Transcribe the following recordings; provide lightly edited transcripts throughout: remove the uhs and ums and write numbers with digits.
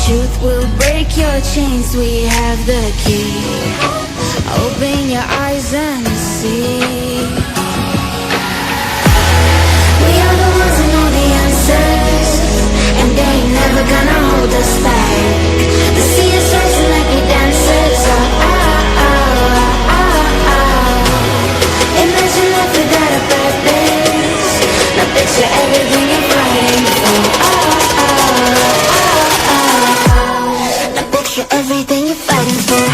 truth will break your chains, we have the key. Open your eyes and see. We are the ones who know the answers, and they ain't never gonna hold us back. The sea is rising like we dancers. Oh, oh, oh, oh, oh. Imagine life without a purpose. Now picture everything you're fighting for. Oh, oh, oh, oh, oh. Now picture everything you're fighting for.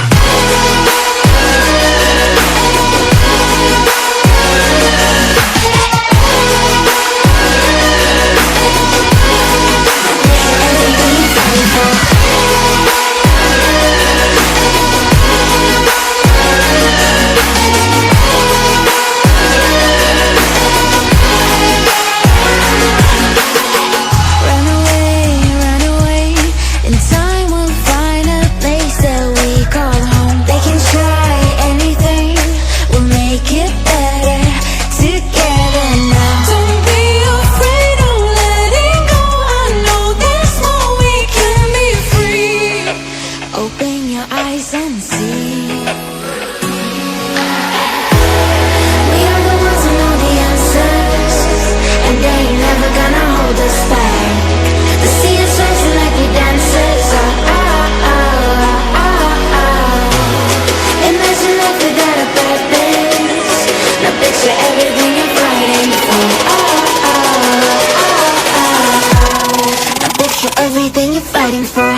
Open your eyes and see. We are the ones who know the answers, and they ain't never gonna hold us back. The sea is rising like we dancers. Oh, oh, oh, oh, oh. Imagine life without a purpose. Now picture everything you're fighting for. Oh, oh, oh, oh, oh. Now picture everything you're fighting for.